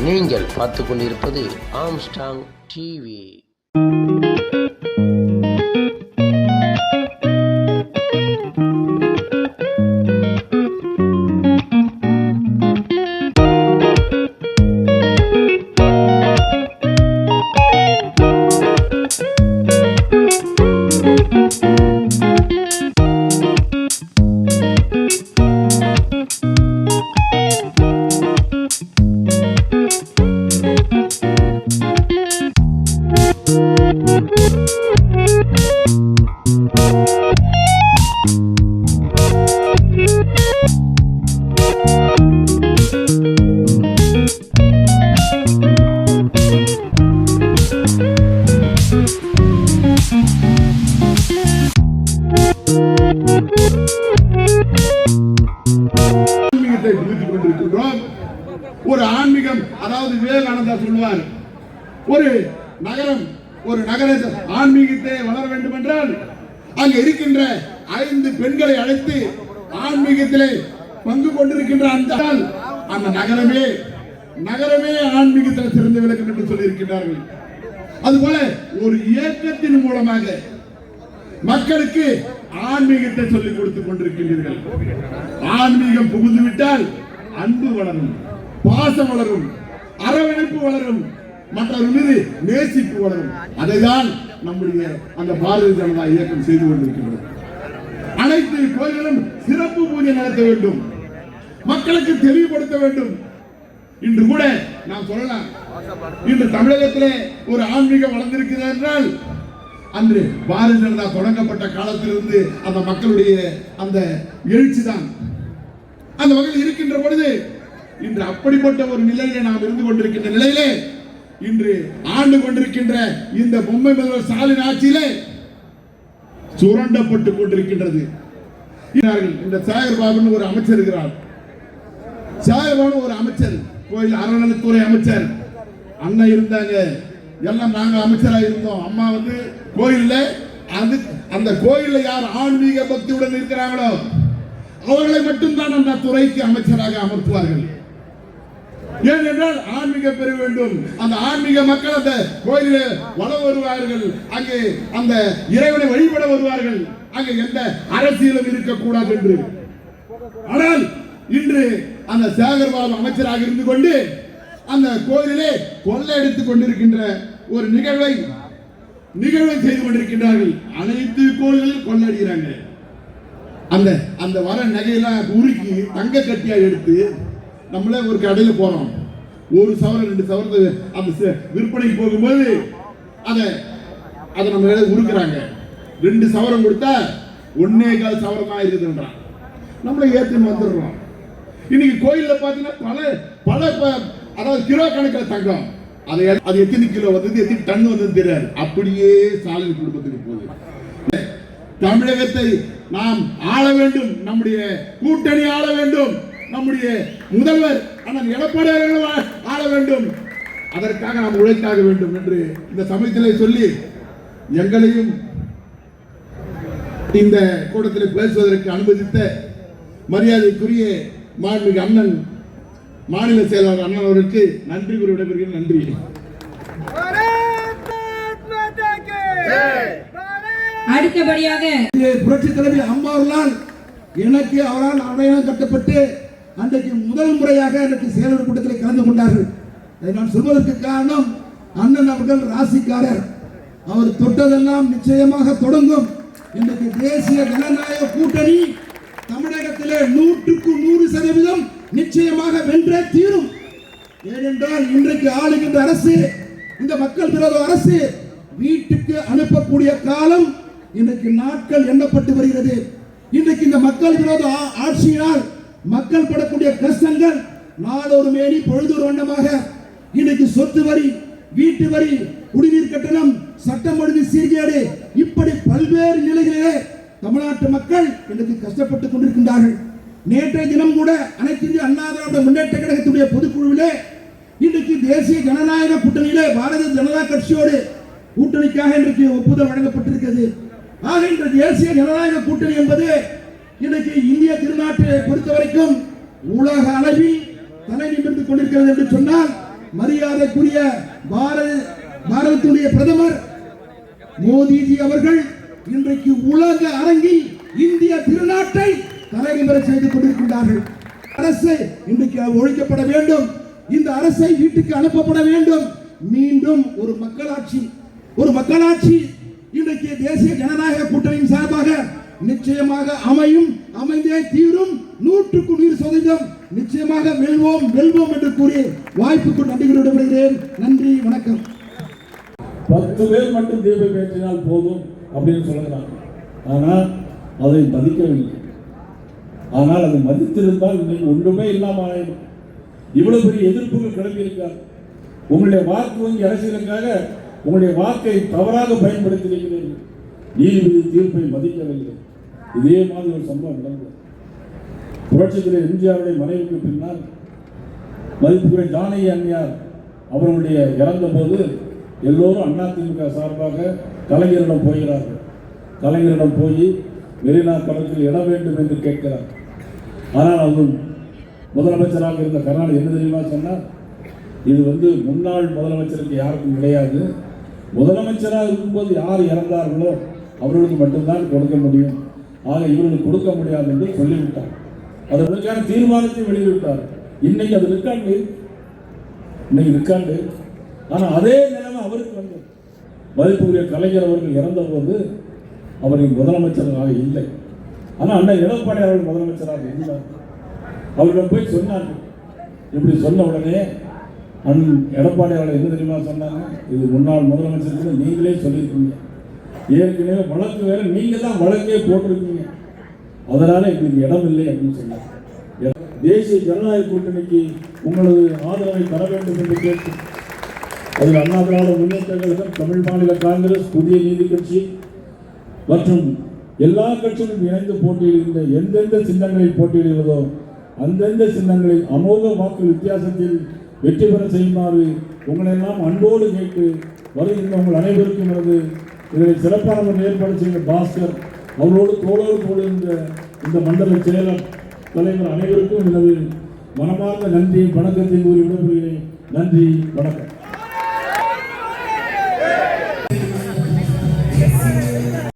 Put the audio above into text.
நீங்கள் பார்த்து கொண்டிருப்பது ஆம்ஸ்டாங் டிவி. ஒரு ஆன்மீகம், அதாவது விவேகானந்தா சொல்லுவார், ஒரு நகரம் ஒரு நகர ஆன்மீகத்தை வளர வேண்டும் என்றால் அங்க இருக்கின்ற 5 பெண்களை அழைத்து ஆன்மீகத்திலே பங்கு கொண்டிருக்கின்ற அந்த நகரமே ஆன்மீகத்தில் சிறந்து விளக்கும் என்று சொல்லி இருக்கின்றார்கள். அதுபோல ஒரு இயக்கத்தின் மூலமாக மக்களுக்கு ஆன்மீகத்தை சொல்லிக் கொடுத்துக் கொண்டிருக்கின்றீர்கள். ஆன்மீகம் புகுந்து விட்டால் அன்பு வளரும், பாசம் வளரும், அரவணைப்பு வளரும், மற்றவர்கள் மீது நேசிப்பு வளரும். அதைதான் நம்முடைய அந்த பாரதிய ஜனதா இயக்கம் செய்து கொண்டிருக்கிறது. அனைத்து கோயில்களும் சிறப்பு பூஜை நடத்த வேண்டும், மக்களுக்கு தெளிவுபடுத்த வேண்டும். இன்று கூட நாம் சொல்லலாம், இன்று தமிழகத்திலே ஒரு ஆன்மீகம் வளர்ந்திருக்கிறது என்றால் அன்று பாரதிய ஜனதா தொடங்கப்பட்ட காலத்திலிருந்து அந்த மக்களுடைய அந்த எழுச்சி தான் அந்த வகையில் இருக்கின்ற பொழுது இன்று அப்படிப்பட்ட ஒரு நிலையிலே நாம் இருந்து கொண்டிருக்கின்ற நிலையிலே இன்று ஆண்டு கொண்டிருக்கின்ற இந்த பொம்மை முதல்வர் ஸ்டாலின் ஆட்சியிலே சுரண்டப்பட்டுக் கொண்டிருக்கின்றது. இந்த சேகர் பாபுன்னு ஒரு அமைச்சர் இருக்கிறார். சேகர் பாபு ஒரு அமைச்சர், கோயில் அறநிலைத்துறை அமைச்சர். அண்ணன் இருந்தாங்க, எல்லாம் நாங்க அமைச்சராக இருந்தோம். அம்மா வந்து கோயில்ல அந்த கோயில்ல யார் ஆன்மீக பக்தியுடன் இருக்கிறாங்களோ அவர்களை மட்டும்தான் அந்த துறைக்கு அமைச்சராக அமர்த்துவார்கள். ஏனென்றால் ஆன்மீகம் பெற வேண்டும், அந்த ஆன்மீக மக்கள் அந்த கோயிலில் வளம் வருவார்கள், அங்கே அந்த இறைவனை வழிபட வருவார்கள், அங்கே எந்த அரசியலும் இருக்கக்கூடாது என்று. ஆனால் இன்று அந்த சேகர் பாபு அமைச்சராக இருந்து கொண்டு அந்த கோயிலே கொள்ளையடித்துக் கொண்டிருக்கின்ற ஒரு நிகழ்வை செய்து கொண்டிருக்கின்றார்கள். அனைத்து கோயில்களிலும் கொள்ளையடிக்கிறாங்க. அந்த வர நகையெல்லாம் உருக்கி தங்க கட்டியா எடுத்து நம்மளே ஒரு கடையில் போறோம், 1 சவரன் 2 சவரத்து அந்த விற்பனைக்கு போகும்போது அதை நம்ம உருக்குறாங்க. 2 சவரம் கொடுத்தா 1.25 சவரம் தான் இருக்குதுன்றான். நம்மளை ஏற்றுன்னு வந்துடுறோம். இன்னைக்கு கோயில்ல பாத்தீங்கன்னா பல அதாவது கிலோ கணக்கில் தங்கம், அது எத்தனை கிலோ வந்தது, எத்தனை டன் வந்தது தெரியாது. அப்படியே ஸ்டாலின் குடும்பத்துக்கு போகுது. தமிழகத்தை நாம் ஆள வேண்டும், நம்முடைய கூட்டணி ஆள வேண்டும், நம்முடைய முதல்வர் அண்ணன் எடப்பாடி அவர்கள் ஆள வேண்டும். அதற்காக நாம் உழைத்தாக வேண்டும் என்று இந்த சமயத்திலே சொல்லி எங்களையும் இந்த கூட்டத்தில் பேசுவதற்கு அனுமதித்த மரியாதைக்குரிய மாண்புமிகு அண்ணன் மாநில செயலாளர் அண்ணன் அவருக்கு நன்றி கூறி விடைபெறுகிறேன். நன்றி. அடுத்தபடியாக புரட்சித் தலைவி அம்மா அவர்களால் எனக்கு அவரால் அடையாளம் கட்டப்பட்டு அன்றைக்கு முதல் முறையாக அன்றைக்கு செயலர் கூட்டத்தில் கலந்து கொண்டார்கள். அதை நான் சொல்வதற்கு காரணம், அண்ணன் அவர்கள் ராசிக்காரர், அவர் தொட்டதெல்லாம் நிச்சயமாக தொடங்கும். இன்றைக்கு தேசிய ஜனநாயக கூட்டணி தமிழகத்திலே 100க்கு 100% நிச்சயமாக வென்றே தீரும். ஏனென்றால் இன்றைக்கு ஆளுகின்ற அரசு, இந்த மக்கள் விரோத அரசு வீட்டுக்கு அனுப்பக்கூடிய காலம் இன்றைக்கு நாட்கள் எண்ணப்பட்டு வருகிறது. இன்றைக்கு இந்த மக்கள் விரோத ஆட்சியினால் மக்கள் படக்கூடிய கஷ்டங்கள் நாளொரு மேனி பொழுதொரு வண்ணமாக இன்றைக்கு சொத்து வரி, வீட்டு வரி, குடிநீர் கட்டணம், சட்டம் ஒழுங்கு சீர்கேடு, இப்படி பல்வேறு நிலைகளிலே தமிழ்நாட்டு மக்கள் இன்றைக்கு கஷ்டப்பட்டுக் கொண்டிருக்கின்றார்கள். நேற்றைய தினம் கூட அனைத்து இந்திய அண்ணா திராவிட முன்னேற்ற கழகத்துடைய பொதுக்குழுவிலே இன்றைக்கு தேசிய ஜனநாயக கூட்டணியிலே பாரதிய ஜனதா கட்சியோடு கூட்டணிக்காக இன்றைக்கு ஒப்புதல் வழங்கப்பட்டிருக்கிறது. ஆக இந்த தேசிய ஜனநாயக கூட்டணி என்பது இன்றைக்கு இந்திய திருநாட்டை பொறுத்த வரைக்கும் உலக அளவில் தலை நிமிர்ந்து கொண்டிருக்கிறது என்று சொன்னால் மரியாதைக்குரிய பாரதத்துடைய பிரதமர் மோடிஜி அவர்கள் இன்றைக்கு உலக அரங்கில் இந்திய திருநாட்டை தலைநிமிர செய்து கொண்டிருக்கின்றார்கள். அரசு இன்றைக்கு ஒழிக்கப்பட வேண்டும். இந்த அரசை வீட்டுக்கு அனுப்பப்பட வேண்டும். மீண்டும் ஒரு மக்களாட்சி இன்றைக்கு தேசிய ஜனநாயக கூட்டணியின் சார்பாக நிச்சயமாக அமைந்தே தீரும். 100% நிச்சயமாக வெல்வோம் என்று கூறி வாய்ப்புக்கு நன்றி விடைபெறுகிறேன். நன்றி, வணக்கம். 10 பேர் மட்டும் தீபம் ஏற்றினால் போதும் அப்படின்னு சொல்லுகிறாங்க. ஆனால் அதை மதிக்கவில்லை. ஆனால் அதை மதித்திருந்தால் இன்னைக்கு ஒன்றுமே இல்லாமல் இவ்வளவு பெரிய எதிர்ப்புகள் கிளம்பியிருக்கார். உங்களுடைய வாக்கு வங்கி அரசியலுக்காக உங்களுடைய வாக்கை தவறாக பயன்படுத்தியிருக்கிறீர்கள். நீதிபதி தீர்ப்பை மதிக்கவில்லை. இதே மாதிரி ஒரு சம்பவம் நடந்தது. புரட்சித் தலைவர் எம்ஜிஆருடைய மறைவுக்கு பின்னால் மதிப்புக்குரிய ஜானகி அம்மையார் அவர்களுடைய இறந்த போது எல்லோரும் அதிமுக சார்பாக கலைஞரிடம் போகிறார்கள். கலைஞரிடம் போய் மெரினா கடற்கரையில் இட வேண்டும் என்று கேட்கிறார். ஆனால் அவர் முதலமைச்சராக இருந்த கருணாநிதி என்ன தெரியுமா சொன்னார்? இது முன்னாள் முதலமைச்சருக்கு யாருக்கும் கிடையாது. முதலமைச்சராக இருக்கும்போது யார் இறந்தார்களோ அவர்களுக்கு மட்டும்தான் கொடுக்க முடியும். ஆக இவர்களுக்கு கொடுக்க முடியாது என்று சொல்லிவிட்டார். அதற்கான தீர்மானத்தை வெளியிட்டார். இன்னைக்கு அது இருக்காண்டு. ஆனால் அதே நிலைமை அவருக்கு வந்து மதிப்புக்குரிய கலைஞர் அவர்கள் இறந்த போது அவரின் முதலமைச்சராக இல்லை. ஆனால் அண்ணன் எடப்பாடி அவர்கள் முதலமைச்சராக இருந்தார். அவர்களிடம் போய் சொன்னார்கள். இப்படி சொன்ன உடனே எடப்பாடி அவர்கள் என்ன தெரியுமா சொன்னாங்க? இது முன்னாள் முதலமைச்சருக்கு நீங்களே சொல்லியிருக்கீங்க. ஏற்கனவே வழக்கு வேற, நீங்க தான் வழக்கே போட்டிருக்கீங்க. அதனால எங்களுக்கு இடம் இல்லை அப்படின்னு சொன்னாங்க. தேசிய ஜனநாயக கூட்டணிக்கு உங்களது ஆதரவை தர வேண்டும் என்று கேட்டு அதில் அண்ணா திராவிட முன்னேற்ற கழகம், தமிழ் மாநில காங்கிரஸ், புதிய நீதி கட்சி மற்றும் எல்லா கட்சிகளும் இணைந்து போட்டியிடுகின்ற எந்தெந்த சின்னங்களில் போட்டியிடுகிறதோ அந்தெந்த சின்னங்களில் அமோக வாக்கு வித்தியாசத்தில் வெற்றி பெற செய்யுமாறு உங்களெல்லாம் அன்போடு கேட்டு வருகின்ற உங்கள் அனைவருக்கும் எனது இதனை சிறப்பான ஏற்பாடு செய்த பாஸ்கர் அவரோடு தோளோடு போடுகின்ற இந்த மண்டல செயலர் தலைவர் அனைவருக்கும் எனது மனமார்ந்த நன்றி வணக்கத்தை கூறி விடைபெறுகிறேன். நன்றி, வணக்கம்.